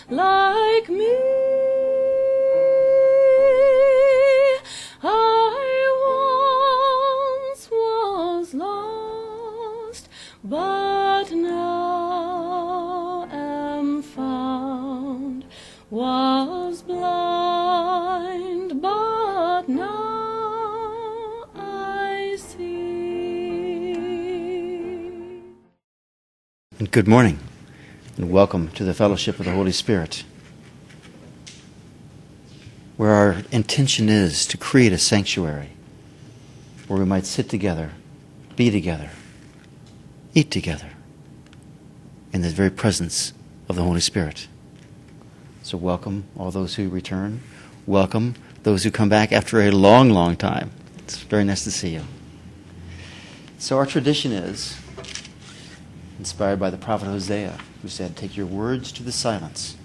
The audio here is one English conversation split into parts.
like me. I once was lost, but now am found, was blind, but now I see. And good morning, and welcome to the fellowship of the Holy Spirit, where our intention is to create a sanctuary where we might sit together, be together, eat together in the very presence of the Holy Spirit. So welcome all those who return. Welcome those who come back after a long, long time. It's very nice to see you. So our tradition is inspired by the prophet Hosea, who said, "Take your words to the silence.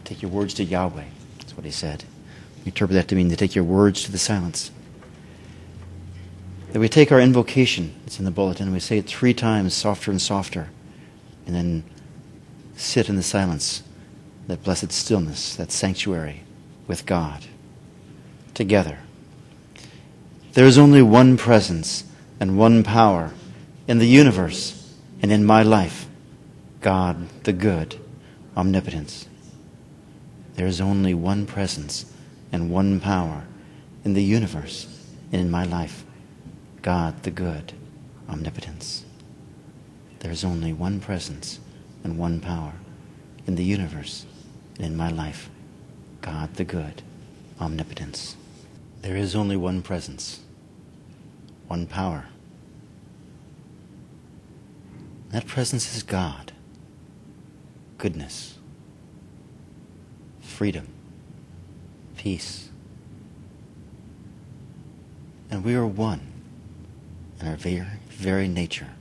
Take your words to Yahweh." That's what he said. We interpret that to mean to take your words to the silence. That we take our invocation, it's in the bulletin, and we say it 3 times, softer and softer, and then sit in the silence, that blessed stillness, that sanctuary with God, together. There is only one presence and one power in the universe and in my life, God the good, omnipotence. There is only one presence and one power in the universe and in my life, God the good, omnipotence. There is only one presence and one power in the universe and in my life, God the good, omnipotence. There is only one presence, one power. That presence is God, goodness, freedom, peace. And we are one in our very, very nature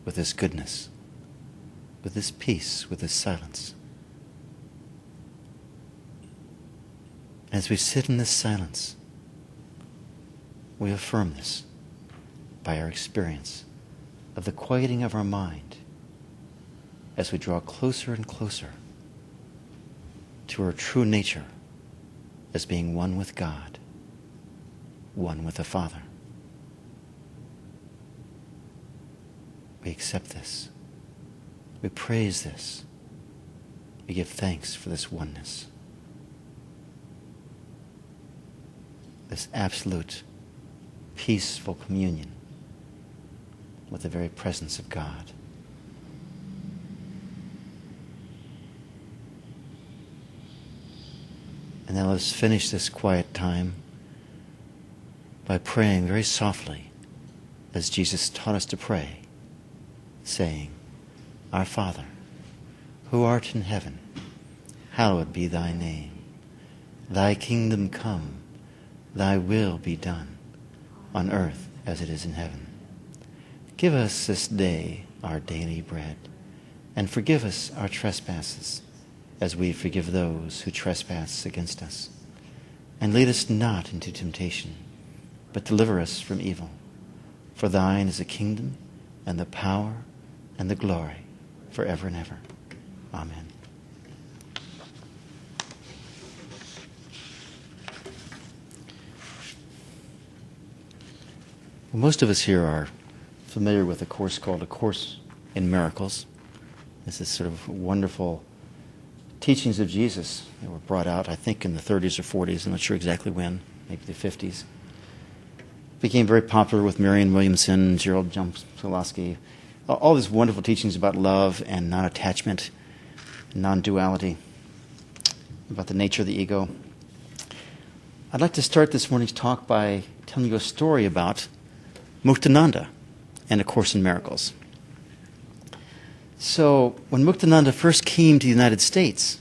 with this goodness, with this peace, with this silence. As we sit in this silence, we affirm this by our experience of the quieting of our mind as we draw closer and closer to our true nature as being one with God, one with the Father. We accept this. We praise this. We give thanks for this oneness. This absolute, peaceful communion with the very presence of God. And now let's finish this quiet time by praying very softly as Jesus taught us to pray, saying, "Our Father, who art in heaven, hallowed be thy name. Thy kingdom come, thy will be done, on earth as it is in heaven. Give us this day our daily bread, and forgive us our trespasses, as we forgive those who trespass against us. And lead us not into temptation, but deliver us from evil. For thine is the kingdom, and the power, and the glory, forever and ever. Amen." Well, most of us here are familiar with a course called A Course in Miracles. This is sort of wonderful teachings of Jesus that were brought out, I think, in the 30s or 40s. I'm not sure exactly when, maybe the 50s. Became very popular with Marianne Williamson, Gerald Pulaski. All these wonderful teachings about love and non-attachment, non-duality, about the nature of the ego. I'd like to start this morning's talk by telling you a story about Muktananda and A Course in Miracles. So when Muktananda first came to the United States,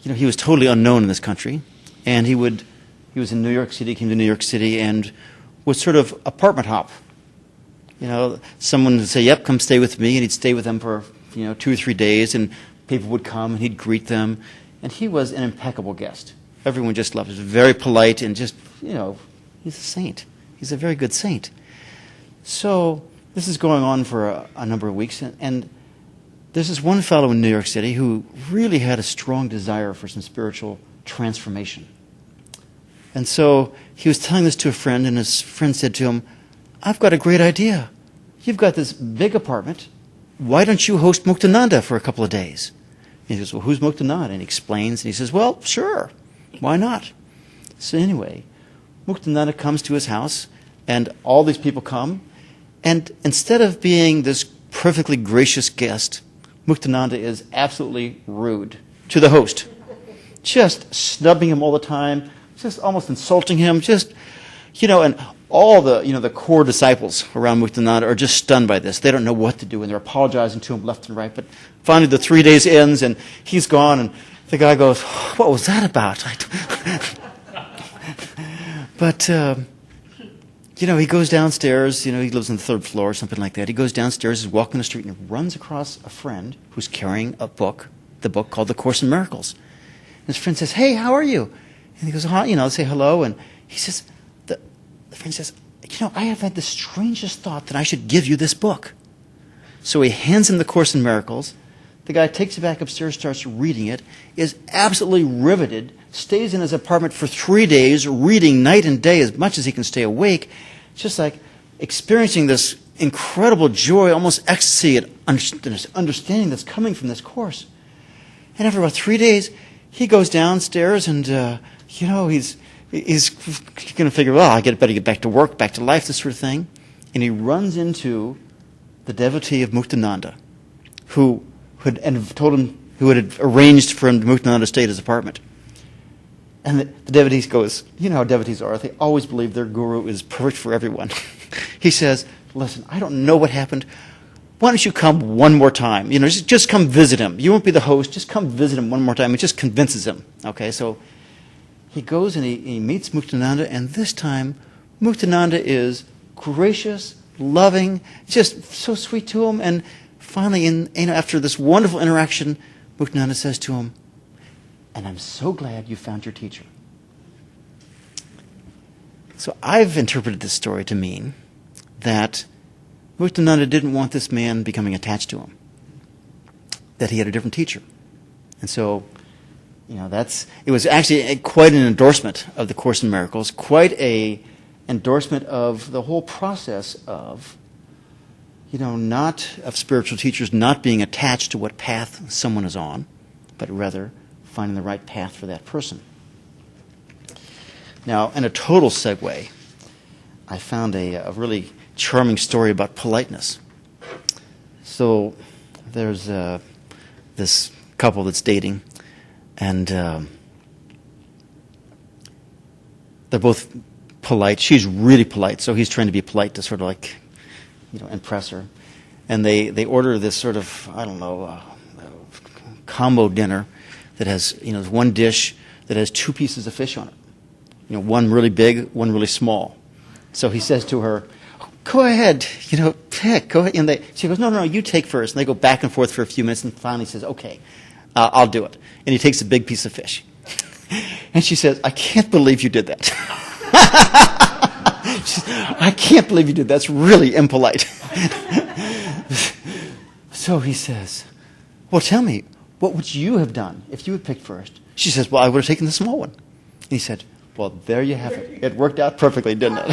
he was totally unknown in this country, and he was in New York City, came to New York City, and would sort of apartment hop. Someone would say, "Yep, come stay with me," and he'd stay with them for 2 or 3 days, and people would come, and he'd greet them, and he was an impeccable guest. Everyone just loved him. He was very polite, and just, he's a saint. He's a very good saint. So this is going on for a number of weeks, and there's this one fellow in New York City who really had a strong desire for some spiritual transformation. And so he was telling this to a friend, and his friend said to him, I've got a great idea. You've got this big apartment. Why don't you host Muktananda for a couple of days? And he says, well, who's Muktananda? And he explains, and he says, well, sure. Why not? So anyway, Muktananda comes to his house, and all these people come, and instead of being this perfectly gracious guest, Muktananda is absolutely rude to the host. Just snubbing him all the time, just almost insulting him, and all the core disciples around Muktananda are just stunned by this. They don't know what to do, and they're apologizing to him left and right. But finally the 3 days ends, and he's gone, and the guy goes, what was that about? But, he goes downstairs, he lives on the 3rd floor or something like that. He goes downstairs, he's walking the street, and he runs across a friend who's carrying the book called The Course in Miracles. And his friend says, hey, how are you? And he goes, say hello, and he says, the friend says, I have had the strangest thought that I should give you this book. So he hands him The Course in Miracles. The guy takes it back upstairs, starts reading it, is absolutely riveted, stays in his apartment for 3 days, reading night and day as much as he can stay awake, just like experiencing this incredible joy, almost ecstasy at understanding that's coming from this course. And after about 3 days, he goes downstairs and, he's going to figure, well, I better get back to work, back to life, this sort of thing. And he runs into the devotee of Muktananda, who had arranged for him Muktananda to stay at his apartment. And the devotee goes, you know how devotees are. They always believe their guru is perfect for everyone. He says, listen, I don't know what happened. Why don't you come one more time? Just come visit him. You won't be the host. Just come visit him one more time. It just convinces him. Okay, so he goes and he meets Muktananda, and this time Muktananda is gracious, loving, just so sweet to him. And finally, after this wonderful interaction, Muktananda says to him, and I'm so glad you found your teacher. So I've interpreted this story to mean that Muktananda didn't want this man becoming attached to him, that he had a different teacher. And so, it was actually quite an endorsement of the Course in Miracles, quite a endorsement of the whole process of, not of spiritual teachers not being attached to what path someone is on, but rather finding the right path for that person. Now, in a total segue, I found a really charming story about politeness. So there's this couple that's dating, and they're both polite. She's really polite, so he's trying to be polite to sort of impress her. And they order this sort of, combo dinner that has, one dish that has 2 pieces of fish on it. One really big, one really small. So he says to her, go ahead, pick, go ahead. And she goes, no, you take first. And they go back and forth for a few minutes, and finally says, okay, I'll do it. And he takes a big piece of fish. And she says, I can't believe you did that. She says, I can't believe you did that. That's really impolite. So he says, well, tell me, what would you have done if you had picked first? She says, well, I would have taken the small one. And he said, well, there you have it. It worked out perfectly, didn't it?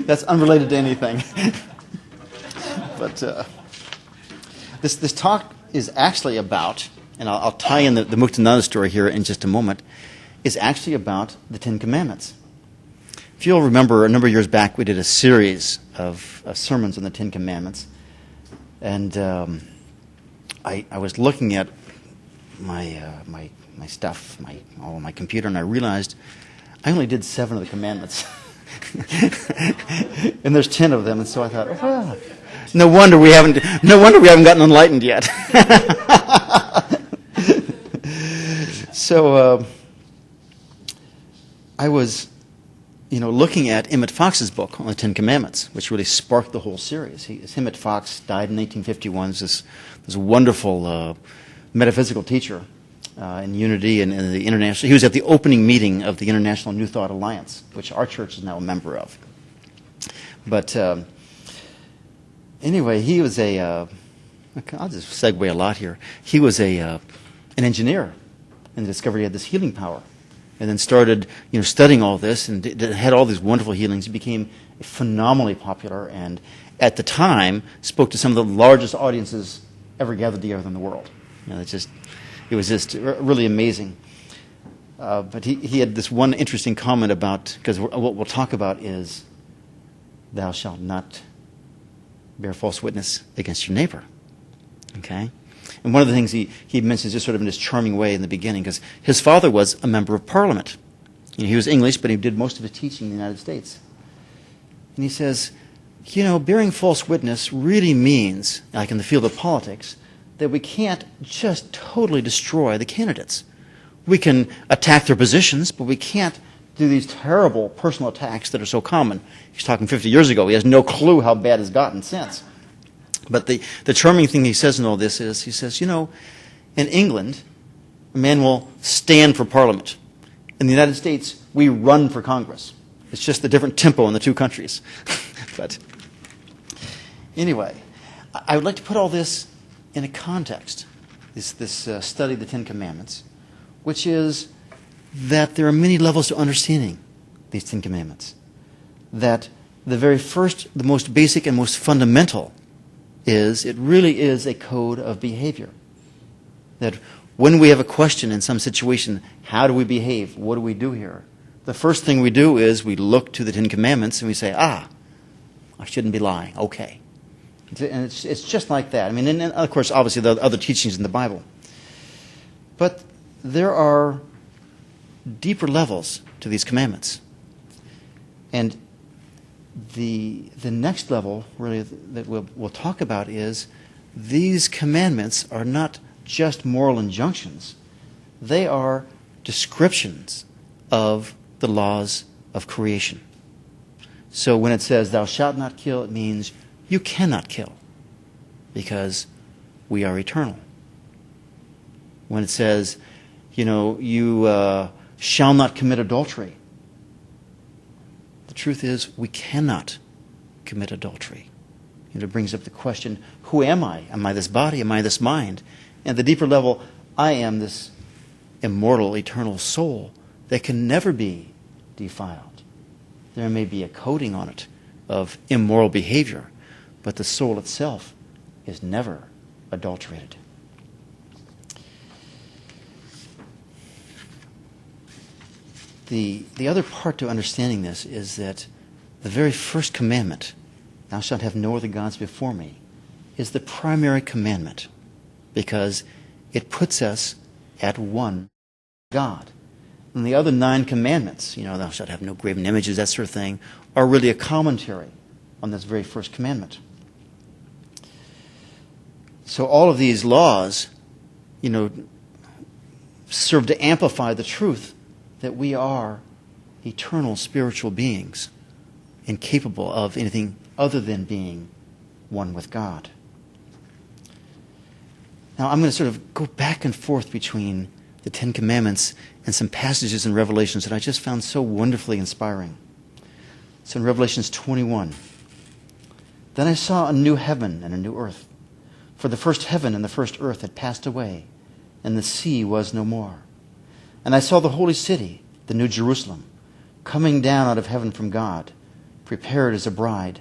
That's unrelated to anything. But this talk is actually about, and I'll tie in the Muktananda story here in just a moment, is actually about the 10 Commandments. If you'll remember, a number of years back, we did a series of sermons on the 10 Commandments. And I was looking at my stuff, my computer, and I realized I only did 7 of the commandments. And there's 10 of them, and so I thought, oh, no wonder we haven't gotten enlightened yet. So I was, looking at Emmett Fox's book on the 10 Commandments, which really sparked the whole series. Emmett Fox died in 1851. This wonderful metaphysical teacher in Unity and in the international. He was at the opening meeting of the International New Thought Alliance, which our church is now a member of. But Anyway, he was I'll just segue a lot here. He was an engineer, and discovered he had this healing power, and then started studying all this, and had all these wonderful healings. He became phenomenally popular, and at the time spoke to some of the largest audiences ever gathered together in the world. It was just really amazing. But he had this one interesting comment about, because what we'll talk about is, thou shalt not bear false witness against your neighbor. Okay? And one of the things he mentions just sort of in this charming way in the beginning, because his father was a member of Parliament. He was English, but he did most of his teaching in the United States. And he says, bearing false witness really means, like in the field of politics, that we can't just totally destroy the candidates. We can attack their positions, but we can't do these terrible personal attacks that are so common. He's talking 50 years ago. He has no clue how bad it's gotten since. But the charming thing he says in all this is, he says, in England, a man will stand for Parliament. In the United States, we run for Congress. It's just the different tempo in the two countries. But anyway, I would like to put all this in a context, this study of the Ten Commandments, which is that there are many levels to understanding these Ten Commandments. That the very first, the most basic and most fundamental is, it really is a code of behavior. That when we have a question in some situation, how do we behave? What do we do here? The first thing we do is we look to the Ten Commandments and we say, I shouldn't be lying. Okay. And it's just like that. I mean, and of course, obviously, there are other teachings in the Bible. But there are deeper levels to these commandments. And the next level, really, that we'll talk about is, these commandments are not just moral injunctions. They are descriptions of the laws of creation. So when it says, thou shalt not kill, it means you cannot kill, because we are eternal. When it says, you shall not commit adultery, the truth is we cannot commit adultery. And it brings up the question, who am I? Am I this body? Am I this mind? And at the deeper level, I am this immortal, eternal soul that can never be defiled. There may be a coating on it of immoral behavior, but the soul itself is never adulterated. The other part to understanding this is that the very first commandment, thou shalt have no other gods before me, is the primary commandment, because it puts us at one God. And the other 9 commandments, thou shalt have no graven images, that sort of thing, are really a commentary on this very first commandment. So all of these laws, serve to amplify the truth that we are eternal spiritual beings, incapable of anything other than being one with God. Now I'm going to sort of go back and forth between the Ten Commandments and some passages in Revelations that I just found so wonderfully inspiring. So in Revelations 21, then I saw a new heaven and a new earth, for the first heaven and the first earth had passed away, and the sea was no more. And I saw the holy city, the New Jerusalem, coming down out of heaven from God, prepared as a bride,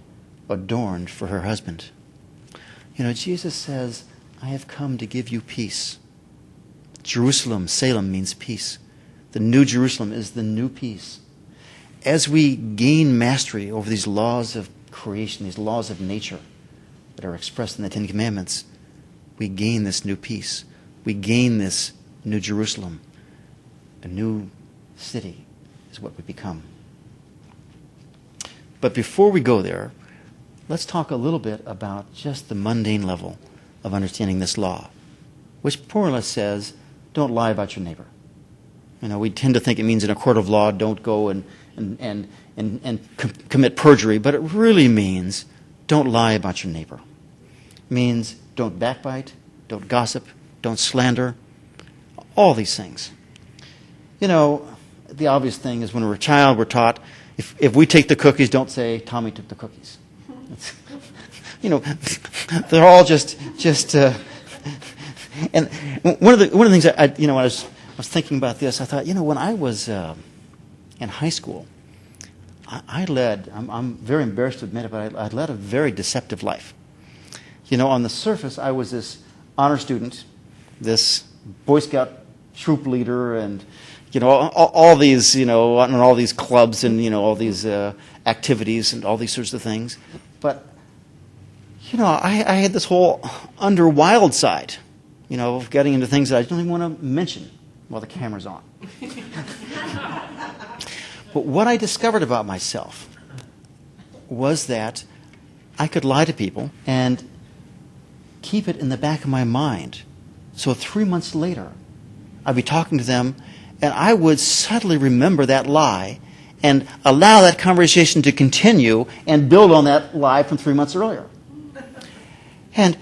adorned for her husband. Jesus says, I have come to give you peace. Jerusalem, Salem, means peace. The New Jerusalem is the new peace. As we gain mastery over these laws of creation, these laws of nature that are expressed in the Ten Commandments, we gain this new peace. We gain this New Jerusalem. A new city is what we become. But before we go there, let's talk a little bit about just the mundane level of understanding this law, which more or less says, don't lie about your neighbor. We tend to think it means in a court of law, don't go and commit perjury, but it really means don't lie about your neighbor. It means don't backbite, don't gossip, don't slander, all these things. The obvious thing is when we're a child, we're taught, if we take the cookies, don't say, Tommy took the cookies. they're all just. And one of the things when I was thinking about this, I thought, when I was in high school, I led. I'm very embarrassed to admit it, but I led a very deceptive life. On the surface, I was this honor student, this Boy Scout troop leader, and all these, and all these clubs, and all these activities, and all these sorts of things. But I had this whole underwild side, of getting into things that I don't even want to mention while the camera's on. But what I discovered about myself was that I could lie to people and keep it in the back of my mind. So 3 months later, I'd be talking to them, and I would suddenly remember that lie and allow that conversation to continue and build on that lie from 3 months earlier. And,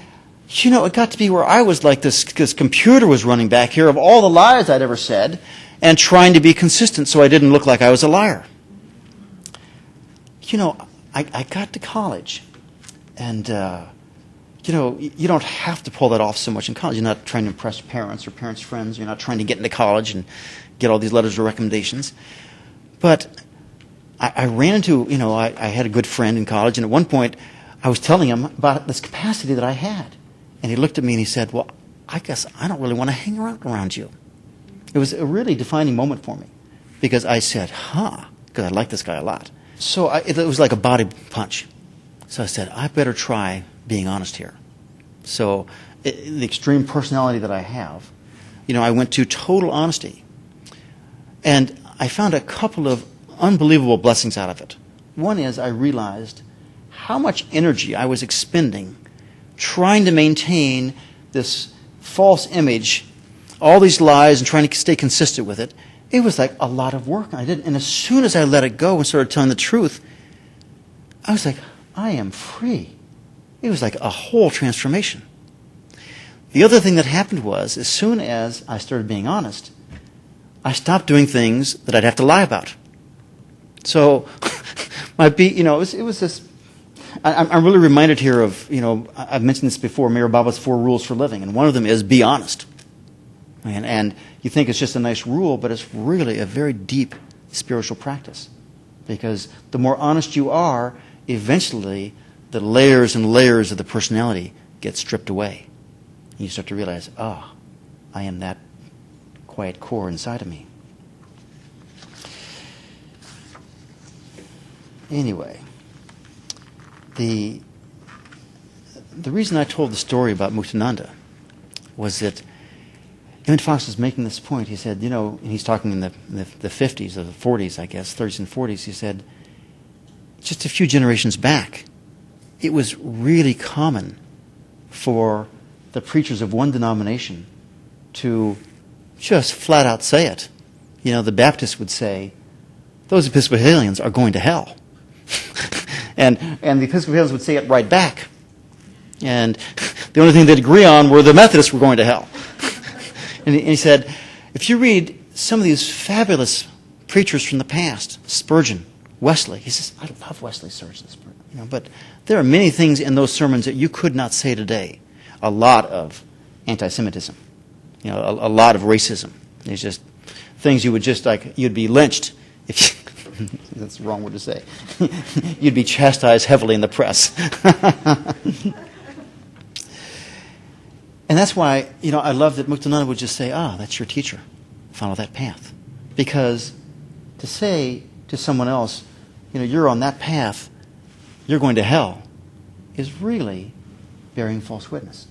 it got to be where I was like this computer was running back here of all the lies I'd ever said and trying to be consistent so I didn't look like I was a liar. I got to college, and you don't have to pull that off so much in college. You're not trying to impress parents or parents' friends. You're not trying to get into college and get all these letters of recommendations. But I ran into, I had a good friend in college, and at one point I was telling him about this capacity that I had. And he looked at me and he said, well, I guess I don't really want to hang around you. It was a really defining moment for me because I said, because I like this guy a lot. So it was like a body punch. So I said, I better try being honest here. So the extreme personality that I have, I went to total honesty. And I found a couple of unbelievable blessings out of it. One is I realized how much energy I was expending trying to maintain this false image, all these lies, and trying to stay consistent with it. It was like a lot of work. And as soon as I let it go and started telling the truth, I was like, I am free. It was like a whole transformation. The other thing that happened was, as soon as I started being honest, I stopped doing things that I'd have to lie about. So, it was this. I'm really reminded here of, I've mentioned this before, Mayor Baba's 4 rules for living, and one of them is be honest. And you think it's just a nice rule, but it's really a very deep spiritual practice. Because the more honest you are, eventually the layers and layers of the personality get stripped away. And you start to realize, I am that quiet core inside of me. Anyway, the reason I told the story about Muktananda was that Emmett Fox was making this point. He said, and he's talking in the 50s or the 40s, I guess, 30s and 40s. He said, just a few generations back, it was really common for the preachers of one denomination to just flat out say it. The Baptists would say, those Episcopalians are going to hell. and the Episcopalians would say it right back. And the only thing they'd agree on were the Methodists were going to hell. And he said, if you read some of these fabulous preachers from the past, Spurgeon, Wesley, he says, I love Wesley's sermons, but there are many things in those sermons that you could not say today. A lot of anti-Semitism, a lot of racism. It's just things you would you'd be lynched if you, that's the wrong word to say. You'd be chastised heavily in the press. And that's why, I love that Muktananda would just say, that's your teacher. Follow that path. Because to say to someone else, you're on that path, you're going to hell, is really bearing false witness.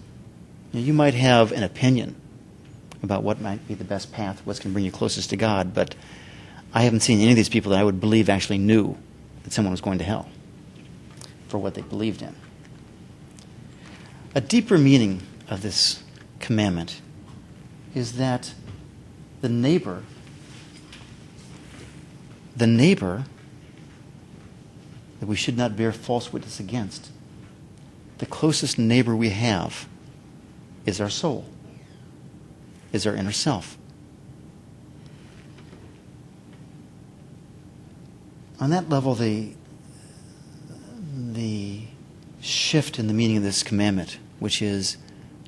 You might have an opinion about what might be the best path, what's going to bring you closest to God, but I haven't seen any of these people that I would believe actually knew that someone was going to hell for what they believed in. A deeper meaning of this commandment is that the neighbor that we should not bear false witness against, the closest neighbor we have is our soul, is our inner self. On that level, the shift in the meaning of this commandment, which is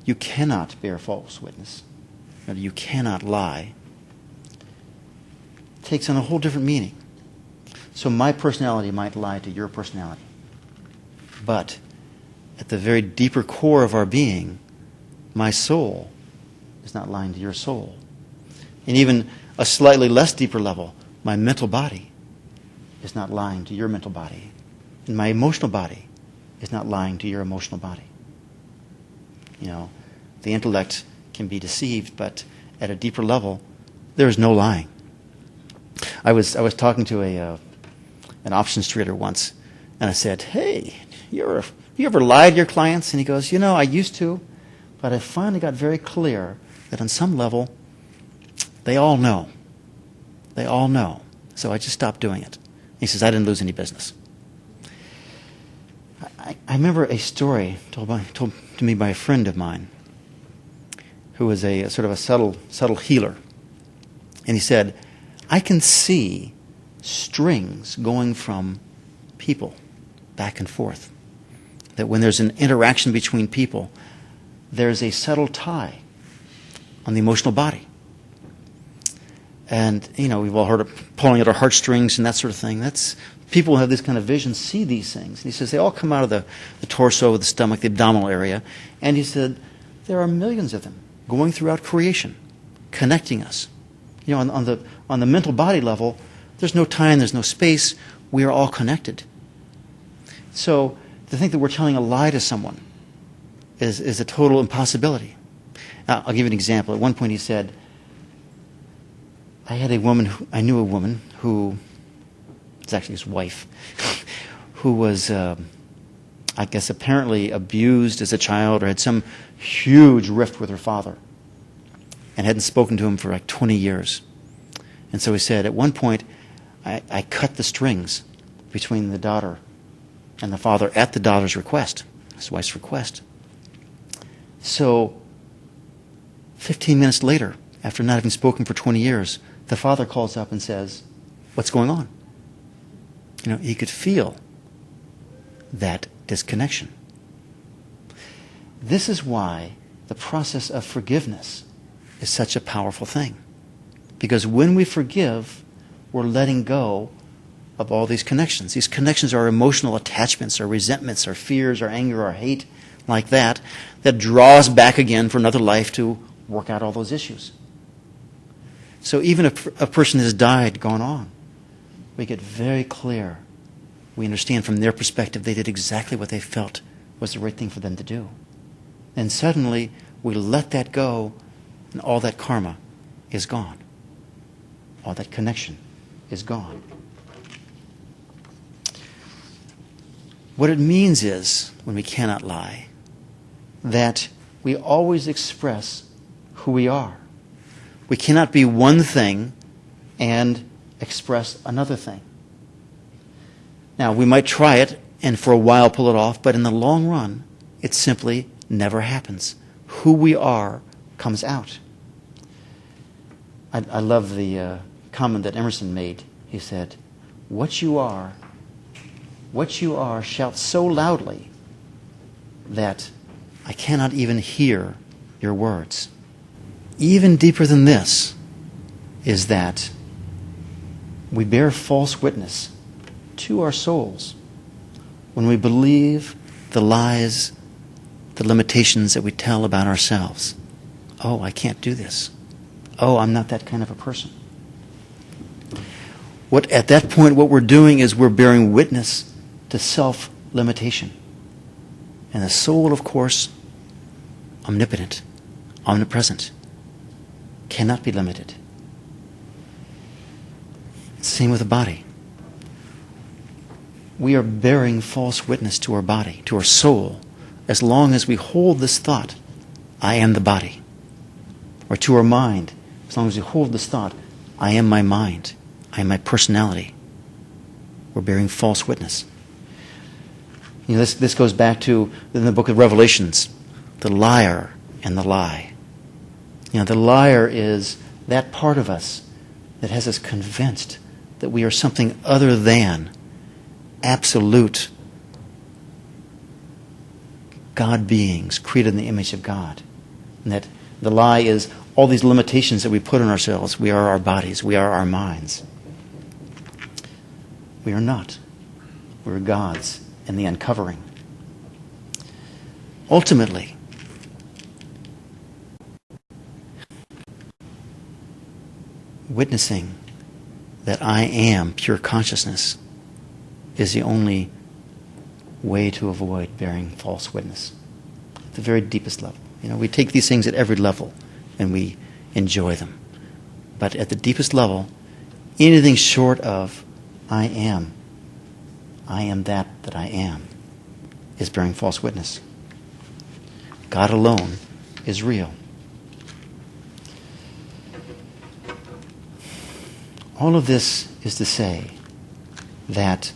you cannot bear false witness, or you cannot lie, takes on a whole different meaning. So my personality might lie to your personality. But at the very deeper core of our being, my soul is not lying to your soul. And even a slightly less deeper level, my mental body is not lying to your mental body. And my emotional body is not lying to your emotional body. You know, the intellect can be deceived, but at a deeper level, there is no lying. I was talking to an options trader once, and I said, "Hey, you ever lie to your clients?" And he goes, "You know, I used to, but I finally got very clear that on some level, they all know. They all know. So I just stopped doing it." He says, "I didn't lose any business." I remember a story told to me by a friend of mine who was a sort of a subtle healer. And he said, "I can see strings going from people back and forth. That when there's an interaction between people, there's a subtle tie on the emotional body. And, you know, we've all heard of pulling at our heartstrings and that sort of thing. That's people who have this kind of vision see these things." And he says they all come out of the torso, the stomach, the abdominal area. And he said there are millions of them going throughout creation, connecting us. You know, on the mental body level, there's no time, there's no space. We are all connected. So to think that we're telling a lie to someone is a total impossibility. Now, I'll give you an example. At one point he said, I knew a woman who, it's actually his wife, who was, I guess, apparently abused as a child or had some huge rift with her father and hadn't spoken to him for like 20 years. And so he said, at one point, I cut the strings between the daughter and the father at the daughter's request, his wife's request. So 15 minutes later, after not having spoken for 20 years, the father calls up and says, "What's going on?" You know, he could feel that disconnection. This is why the process of forgiveness is such a powerful thing. Because when we forgive, we're letting go of all these connections. These connections are emotional attachments, our resentments, our fears, our anger, our hate, like that draw us back again for another life to work out all those issues. So even if a person has died, gone on, we get very clear. We understand from their perspective they did exactly what they felt was the right thing for them to do. And suddenly we let that go, and all that karma is gone. All that connection is gone. What it means is, when we cannot lie, that we always express who we are. We cannot be one thing and express another thing. Now, we might try it and for a while pull it off, but in the long run, it simply never happens. Who we are comes out. I love the comment that Emerson made. He said, what you are shouts so loudly that I cannot even hear your words. Even deeper than this is that we bear false witness to our souls when we believe the lies, the limitations that we tell about ourselves. Oh, I can't do this. Oh, I'm not that kind of a person. At that point, what we're doing is we're bearing witness to self-limitation. And the soul, of course, omnipotent, omnipresent, cannot be limited. Same with the body. We are bearing false witness to our body, to our soul, as long as we hold this thought, I am the body. Or to our mind, as long as we hold this thought, I am my mind, I am my personality. We're bearing false witness. You know, this goes back to, in the book of Revelations, the liar and the lie. You know, the liar is that part of us that has us convinced that we are something other than absolute God beings created in the image of God. And that the lie is all these limitations that we put on ourselves. We are our bodies. We are our minds. We are not. We're God's in the uncovering. Ultimately, witnessing that I am pure consciousness is the only way to avoid bearing false witness. At the very deepest level. We take these things at every level and we enjoy them. But at the deepest level, anything short of I am that I am, is bearing false witness. God alone is real. All of this is to say that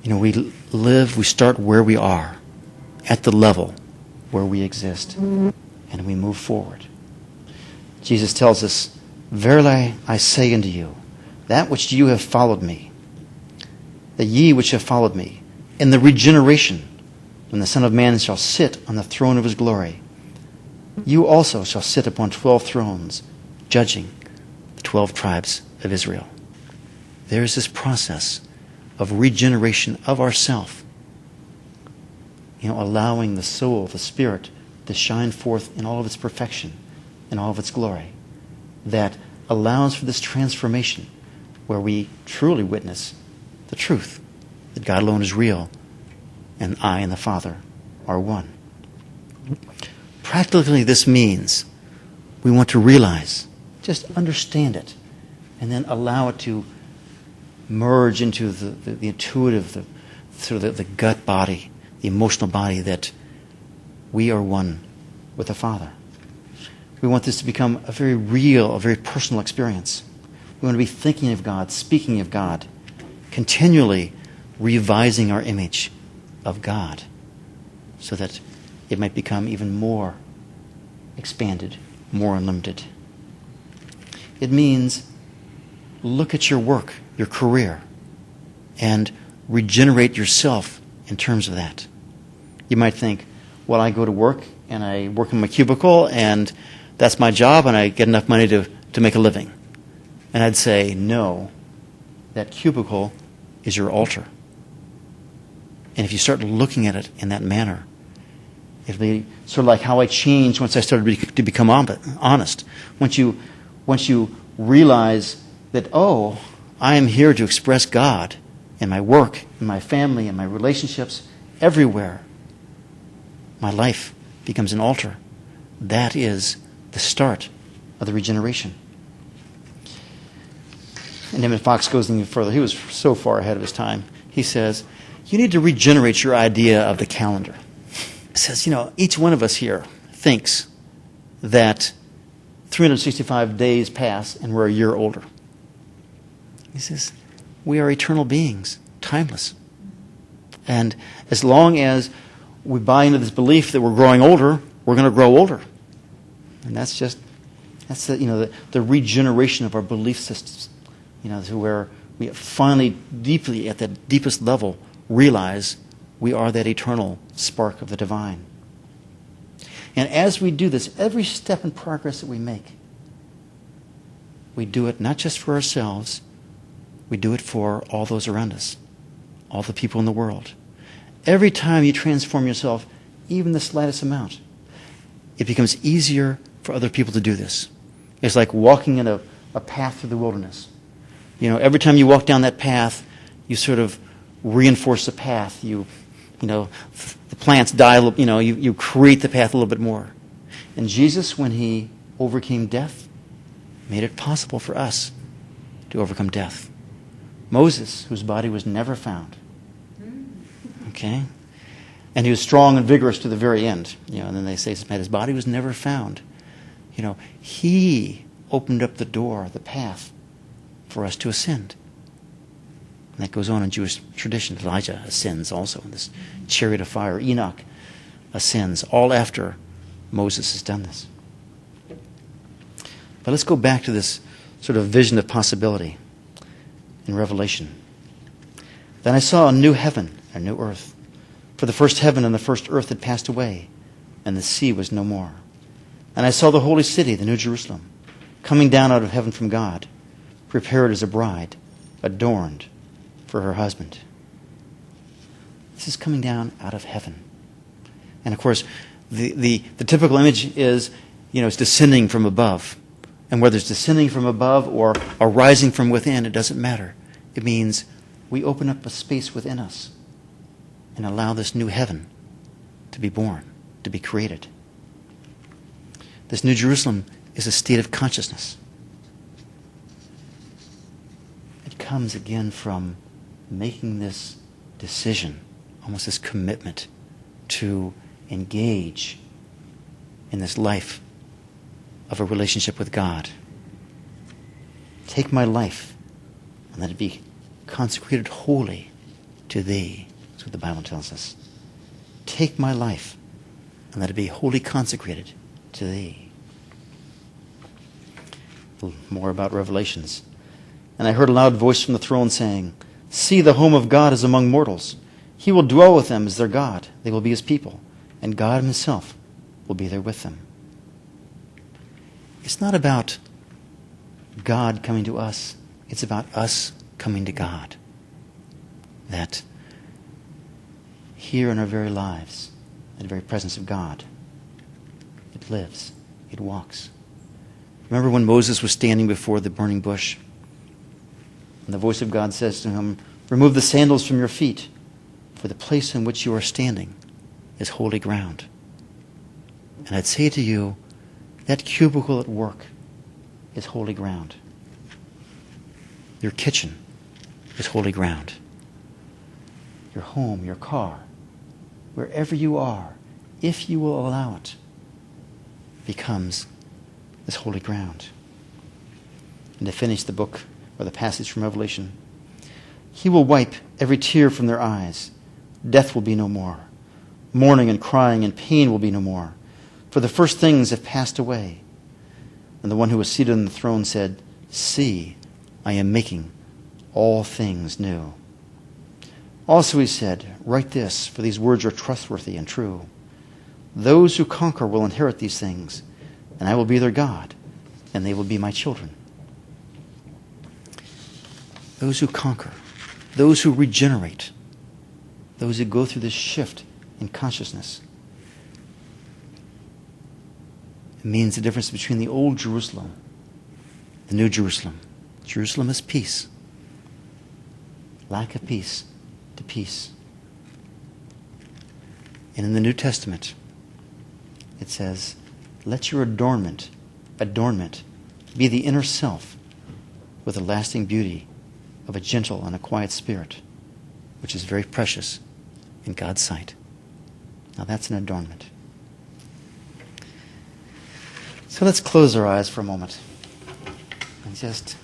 we start where we are, at the level where we exist, and we move forward. Jesus tells us, "Verily I say unto you, that which you have followed me, that ye which have followed me, in the regeneration, when the Son of Man shall sit on the throne of his glory, you also shall sit upon 12 thrones, judging the 12 tribes of Israel." There is this process of regeneration of ourself, allowing the soul, the spirit, to shine forth in all of its perfection, in all of its glory, that allows for this transformation where we truly witness the truth that God alone is real and I and the Father are one. Practically, this means we want to realize, just understand it, and then allow it to merge into the intuitive, the gut body, the emotional body, that we are one with the Father. We want this to become a very real, a very personal experience. We want to be thinking of God, speaking of God, continually revising our image of God so that it might become even more expanded, more unlimited. It means look at your work, your career, and regenerate yourself in terms of that. You might think, well, I go to work and I work in my cubicle and that's my job and I get enough money to make a living. And I'd say, no, that cubicle is your altar. And if you start looking at it in that manner, it'll be sort of like how I changed once I started to become honest. Once you realize that, oh, I am here to express God in my work, in my family, in my relationships, everywhere, my life becomes an altar. That is the start of the regeneration. And Emmett Fox goes even further. He was so far ahead of his time. He says, you need to regenerate your idea of the calendar. He says, each one of us here thinks that 365 days pass and we're a year older. He says, we are eternal beings, timeless. And as long as we buy into this belief that we're growing older, we're going to grow older. And that's the regeneration of our belief systems. To where we finally, deeply, at the deepest level, realize we are that eternal spark of the divine. And as we do this, every step in progress that we make, we do it not just for ourselves, we do it for all those around us, all the people in the world. Every time you transform yourself, even the slightest amount, it becomes easier for other people to do this. It's like walking in a path through the wilderness. Every time you walk down that path, you sort of reinforce the path. The plants die. You create the path a little bit more. And Jesus, when he overcame death, made it possible for us to overcome death. Moses, whose body was never found. Okay, and he was strong and vigorous to the very end. And then they say his body was never found. He opened up the door, the path, for us to ascend. And that goes on in Jewish tradition. Elijah ascends also in this chariot of fire. Enoch ascends, all after Moses has done this. But let's go back to this sort of vision of possibility in Revelation. Then I saw a new heaven and a new earth. For the first heaven and the first earth had passed away, and the sea was no more. And I saw the holy city, the New Jerusalem, coming down out of heaven from God, prepared as a bride, adorned for her husband. This is coming down out of heaven. And of course, the typical image is, it's descending from above. And whether it's descending from above or rising from within, it doesn't matter. It means we open up a space within us and allow this new heaven to be born, to be created. This New Jerusalem is a state of consciousness. It comes again from making this decision, almost this commitment to engage in this life of a relationship with God. Take my life and let it be consecrated wholly to Thee. That's what the Bible tells us. Take my life and let it be wholly consecrated to Thee. A little more about Revelations. And I heard a loud voice from the throne saying, "See, the home of God is among mortals. He will dwell with them as their God. They will be His people, and God Himself will be there with them." It's not about God coming to us. It's about us coming to God. That here in our very lives, in the very presence of God, it lives, it walks. Remember when Moses was standing before the burning bush? And the voice of God says to him, "Remove the sandals from your feet, for the place in which you are standing is holy ground." And I'd say to you, that cubicle at work is holy ground. Your kitchen is holy ground. Your home, your car, wherever you are, if you will allow it, becomes this holy ground. And to finish the book, or the passage from Revelation, He will wipe every tear from their eyes. Death will be no more. Mourning and crying and pain will be no more. For the first things have passed away. And the one who was seated on the throne said, "See, I am making all things new." Also He said, "Write this, for these words are trustworthy and true. Those who conquer will inherit these things, and I will be their God, and they will be my children." Those who conquer, those who regenerate, those who go through this shift in consciousness. It means the difference between the old Jerusalem, the New Jerusalem. Jerusalem is peace. Lack of peace to peace. And in the New Testament, it says, "Let your adornment be the inner self with the lasting beauty of a gentle and a quiet spirit, which is very precious in God's sight." Now that's an adornment. So let's close our eyes for a moment and just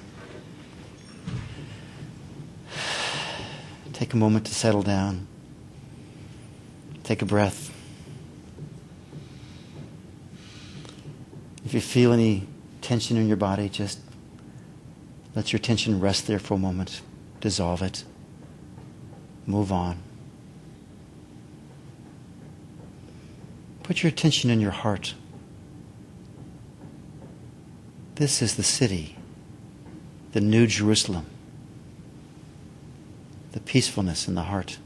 take a moment to settle down. Take a breath. If you feel any tension in your body, just let your tension rest there for a moment. Dissolve it. Move on. Put your attention in your heart. This is the city, the New Jerusalem, the peacefulness in the heart.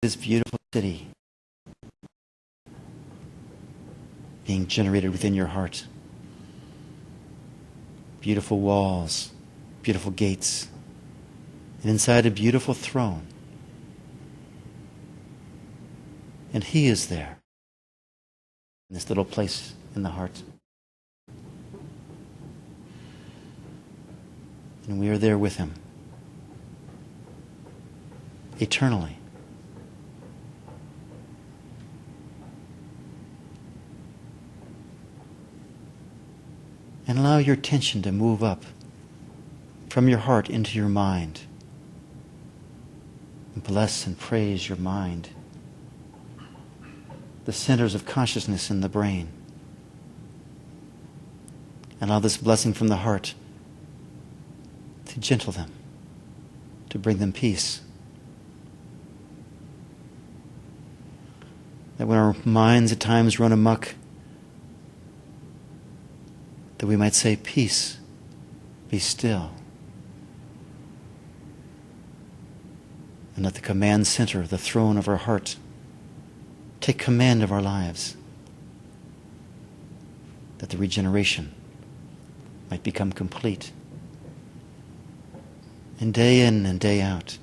This beautiful city being generated within your heart. Beautiful walls, beautiful gates, and inside a beautiful throne. And He is there. In this little place in the heart. And we are there with Him. Eternally. And allow your attention to move up from your heart into your mind. And bless and praise your mind. The centers of consciousness in the brain. And allow this blessing from the heart to gentle them, to bring them peace. That when our minds at times run amok, that we might say, peace, be still. And let the command center, the throne of our heart, take command of our lives. That the regeneration might become complete. And day in and day out,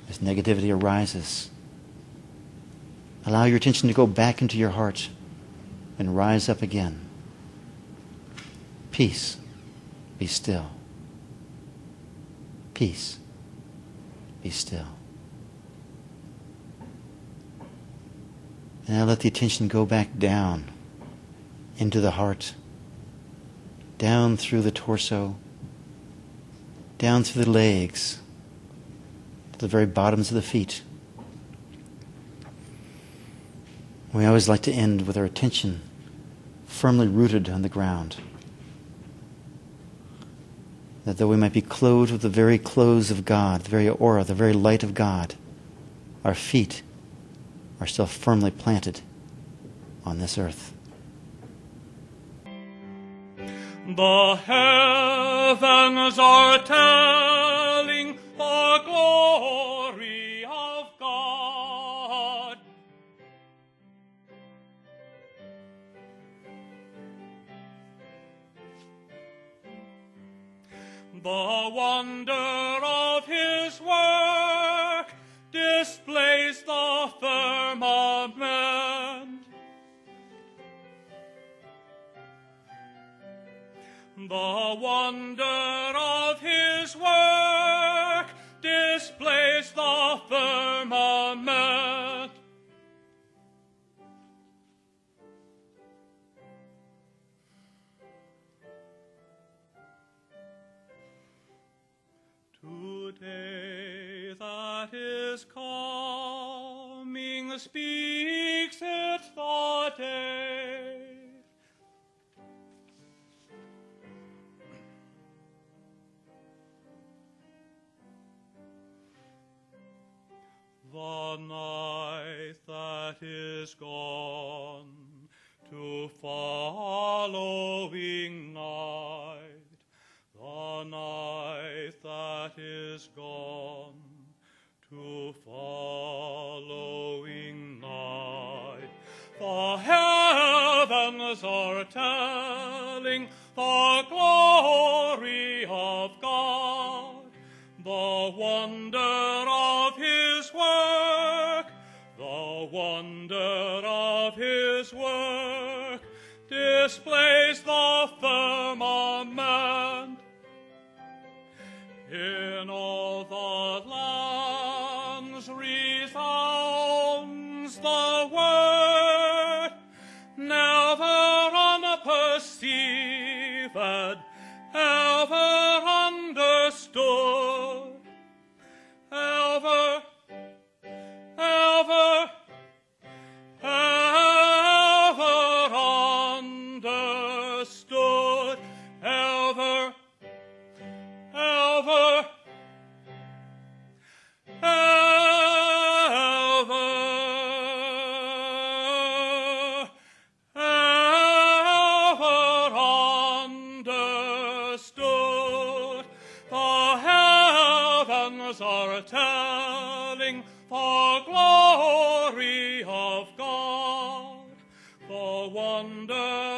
as negativity arises, allow your attention to go back into your heart and rise up again. Peace, be still. Peace, be still. And now let the attention go back down into the heart, down through the torso, down through the legs, to the very bottoms of the feet. We always like to end with our attention firmly rooted on the ground. That though we might be clothed with the very clothes of God, the very aura, the very light of God, our feet are still firmly planted on this earth. The heavens are telling the glory of God. The wonder of His work displays the firmament. The wonder of His work displays the firmament. Today that is coming speaks it the day. The night that is gone to following night, the night that is gone to following night. The heavens are telling the glory of God, the wonder of His work, the wonder of His work displays the firmament. In all the lands resounds the word, never unperceived, ever understood, ever understood, ever understood. The heavens are telling the glory of God, the wonder